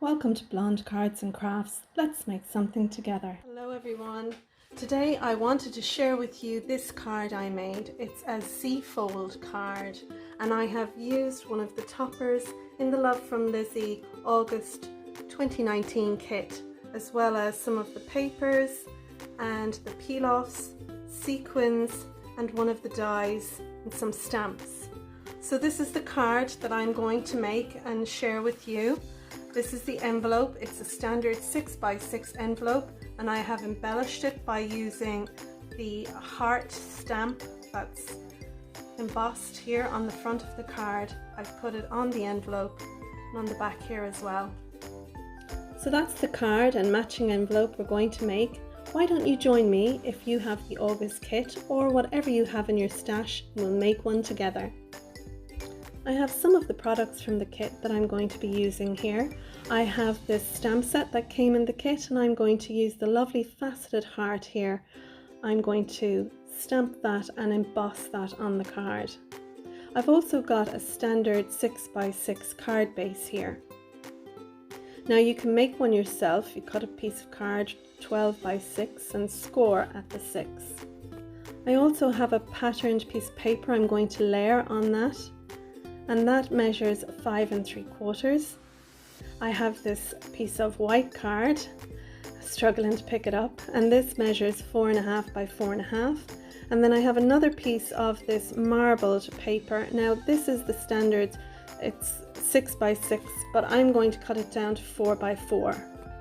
Welcome to Blonde Cards and Crafts. Let's make something together. Hello everyone. Today I wanted to share with you this card I made. It's a Z-fold card and I have used one of the toppers in the Love from Lizi August 2019 kit, as well as some of the papers and the peel-offs, sequins and one of the dies and some stamps. So this is the card that I'm going to make and share with you. This is the envelope. It's a standard 6x6 envelope and I have embellished it by using the heart stamp that's embossed here on the front of the card. I've put it on the envelope and on the back here as well. So that's the card and matching envelope we're going to make. Why don't you join me if you have the August kit or whatever you have in your stash, and we'll make one together. I have some of the products from the kit that I'm going to be using here. I have this stamp set that came in the kit and I'm going to use the lovely faceted heart here. I'm going to stamp that and emboss that on the card. I've also got a standard 6x6 card base here. Now you can make one yourself. You cut a piece of card 12x6 and score at the 6. I also have a patterned piece of paper I'm going to layer on that, and that measures 5 3/4. I have this piece of white card, struggling to pick it up, and this measures 4.5 by 4.5. And then I have another piece of this marbled paper. Now this is the standard, it's 6x6, but I'm going to cut it down to 4x4.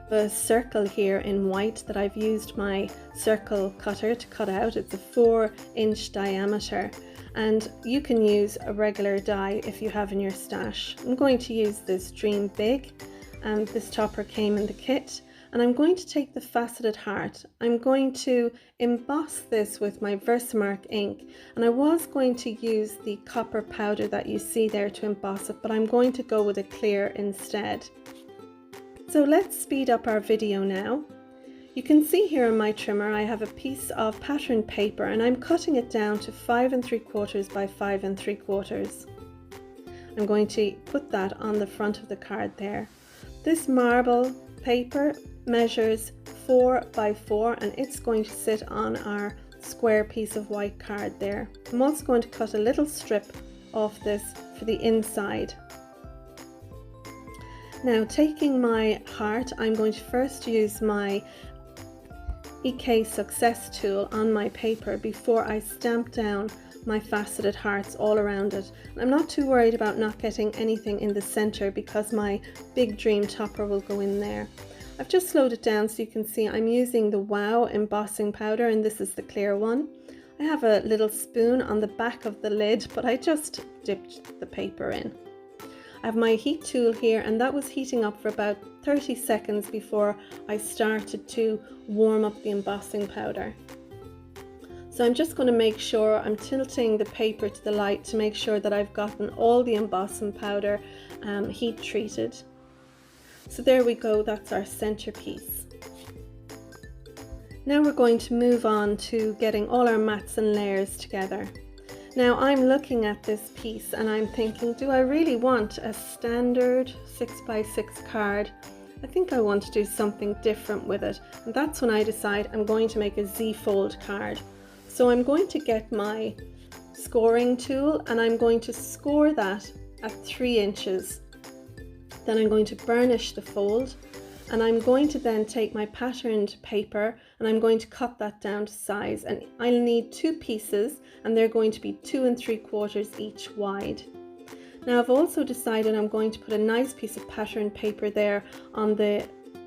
The circle here in white that I've used my circle cutter to cut out, it's a 4-inch diameter. And you can use a regular die if you have in your stash. I'm going to use this Dream Big, and this topper came in the kit, and I'm going to take the faceted heart. I'm going to emboss this with my Versamark ink, and I was going to use the copper powder that you see there to emboss it, but I'm going to go with a clear instead. So let's speed up our video now. You can see here on my trimmer I have a piece of patterned paper and I'm cutting it down to 5 3/4 by 5 3/4. I'm going to put that on the front of the card there. This marble paper measures 4 by 4 and it's going to sit on our square piece of white card there. I'm also going to cut a little strip off this for the inside. Now taking my heart, I'm going to first use my EK Success tool on my paper before I stamp down my faceted hearts all around it. I'm not too worried about not getting anything in the center because my big dream topper will go in there. I've just slowed it down so you can see I'm using the Wow embossing powder, and this is the clear one. I have a little spoon on the back of the lid, but I just dipped the paper in. I have my heat tool here, and that was heating up for about 30 seconds before I started to warm up the embossing powder. So I'm just going to make sure I'm tilting the paper to the light to make sure that I've gotten all the embossing powder heat treated. So there we go, that's our centerpiece. Now we're going to move on to getting all our mats and layers together. Now I'm looking at this piece and I'm thinking, do I really want a standard 6x6 card? I think I want to do something different with it, and that's when I decide I'm going to make a Z-fold card. So I'm going to get my scoring tool and I'm going to score that at 3 inches. Then I'm going to burnish the fold, and I'm going to then take my patterned paper and I'm going to cut that down to size, and I'll need 2 pieces and they're going to be 2 3/4 each wide. Now I've also decided I'm going to put a nice piece of patterned paper there on the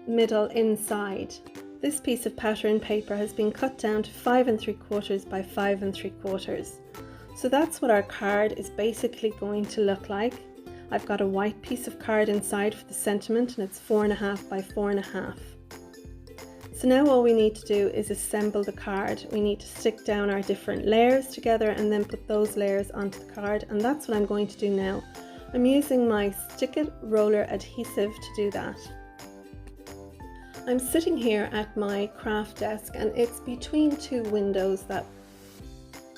middle inside. This piece of patterned paper has been cut down to 5 3/4 by 5 3/4. So that's what our card is basically going to look like. I've got a white piece of card inside for the sentiment, and it's 4.5 by 4.5. So now all we need to do is assemble the card. We need to stick down our different layers together and then put those layers onto the card, and that's what I'm going to do now. I'm using my Stick It Roller Adhesive to do that. I'm sitting here at my craft desk and it's between 2 windows that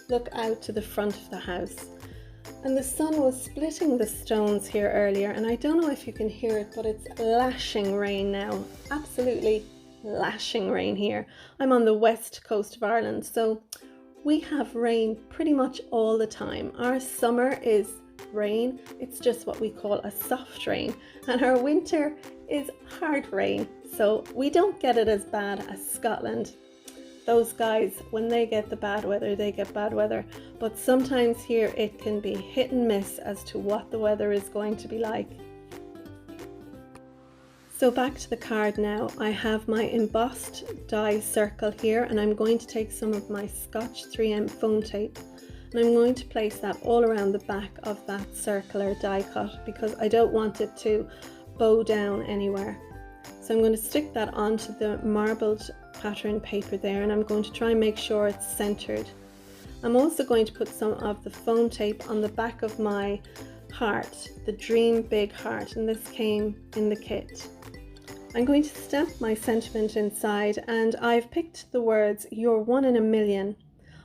look out to the front of the house. And the sun was splitting the stones here earlier, and I don't know if you can hear it, but it's lashing rain now. Absolutely lashing rain here. I'm on the west coast of Ireland, so we have rain pretty much all the time. Our summer is rain, it's just what we call a soft rain, and our winter is hard rain, so we don't get it as bad as Scotland. Those guys, when they get the bad weather, they get bad weather. But sometimes here it can be hit and miss as to what the weather is going to be like. So back to the card now. I have my embossed die circle here, and I'm going to take some of my Scotch 3M foam tape, and I'm going to place that all around the back of that circular die cut because I don't want it to bow down anywhere. So I'm going to stick that onto the marbled pattern paper there, and I'm going to try and make sure it's centered. I'm also going to put some of the foam tape on the back of my heart, the Dream Big Heart, and this came in the kit. I'm going to stamp my sentiment inside, and I've picked the words "You're one in a million."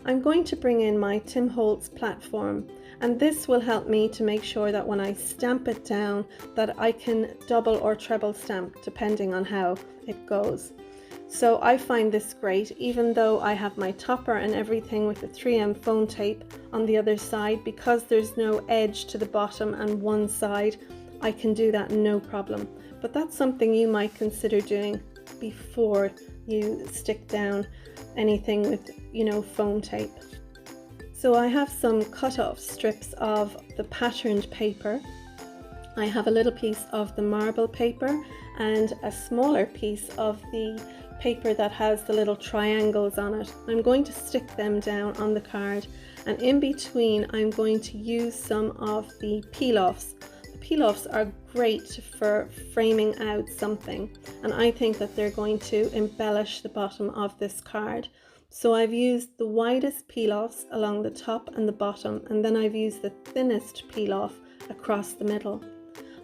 I'm going to bring in my Tim Holtz platform, and this will help me to make sure that when I stamp it down that I can double or treble stamp depending on how it goes. So I find this great, even though I have my topper and everything with the 3M foam tape on the other side, because there's no edge to the bottom and one side, I can do that no problem. But that's something you might consider doing before you stick down anything with, foam tape. So I have some cut-off strips of the patterned paper. I have a little piece of the marble paper and a smaller piece of the paper that has the little triangles on it. I'm going to stick them down on the card, and in between I'm going to use some of the peel-offs. The peel-offs are great for framing out something, and I think that they're going to embellish the bottom of this card. So I've used the widest peel-offs along the top and the bottom, and then I've used the thinnest peel-off across the middle.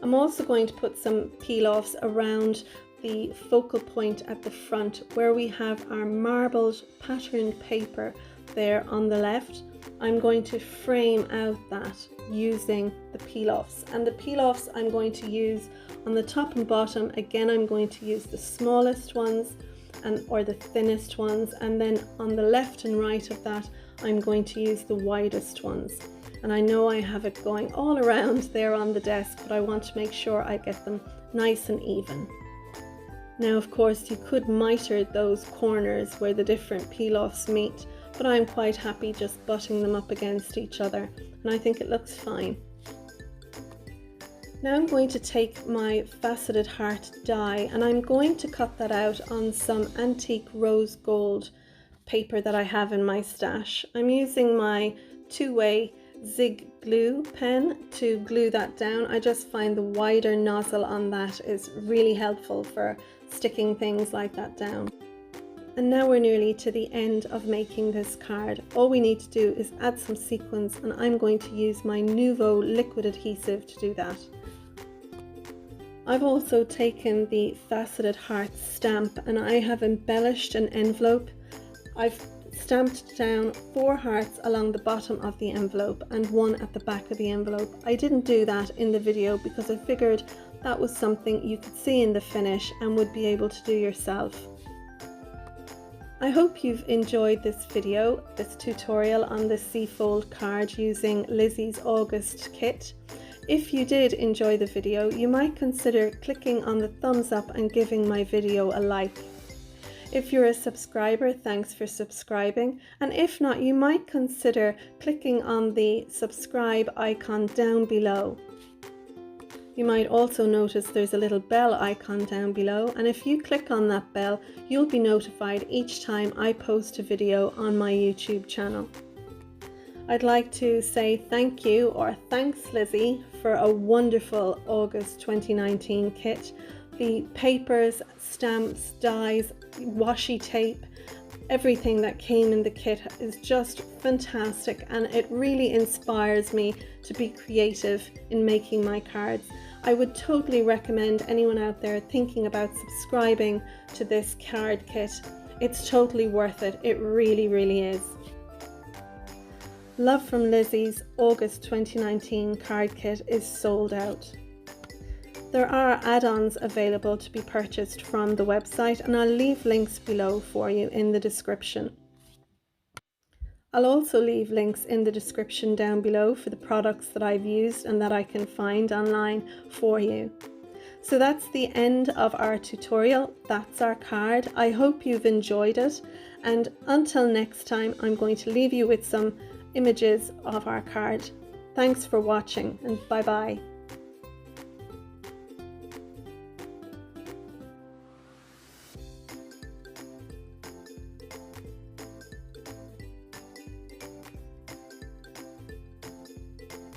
I'm also going to put some peel-offs around the focal point at the front where we have our marbled patterned paper there on the left. I'm going to frame out that using the peel-offs, and the peel-offs I'm going to use on the top and bottom. Again, I'm going to use the smallest ones or the thinnest ones, and then on the left and right of that I'm going to use the widest ones. And I know I have it going all around there on the desk, but I want to make sure I get them nice and even. Now, of course, you could miter those corners where the different peel-offs meet, but I'm quite happy just butting them up against each other, and I think it looks fine. Now I'm going to take my faceted heart die, and I'm going to cut that out on some antique rose gold paper that I have in my stash. I'm using my two-way Zig glue pen to glue that down. I just find the wider nozzle on that is really helpful for sticking things like that down. And now we're nearly to the end of making this card. All we need to do is add some sequins, and I'm going to use my Nuvo liquid adhesive to do that. I've also taken the faceted heart stamp, and I have embellished an envelope. I've stamped down 4 hearts along the bottom of the envelope and 1 at the back of the envelope. I didn't do that in the video because I figured that was something you could see in the finish and would be able to do yourself. I hope you've enjoyed this video, this tutorial on the C-fold card using Lizi's August kit. If you did enjoy the video, you might consider clicking on the thumbs up and giving my video a like. If you're a subscriber, thanks for subscribing, and if not, you might consider clicking on the subscribe icon down below. You might also notice there's a little bell icon down below, and if you click on that bell, you'll be notified each time I post a video on my YouTube channel. I'd like to say thank you, or thanks Lizi, for a wonderful August 2019 kit. The papers, stamps, dies, washi tape, everything that came in the kit is just fantastic, and it really inspires me to be creative in making my cards. I would totally recommend anyone out there thinking about subscribing to this card kit. It's totally worth it. It really, really is. Love from Lizi's August 2019 card kit is sold out. There are add-ons available to be purchased from the website, and I'll leave links below for you in the description. I'll also leave links in the description down below for the products that I've used and that I can find online for you. So that's the end of our tutorial. That's our card. I hope you've enjoyed it, and until next time I'm going to leave you with some images of our card. Thanks for watching, and bye bye.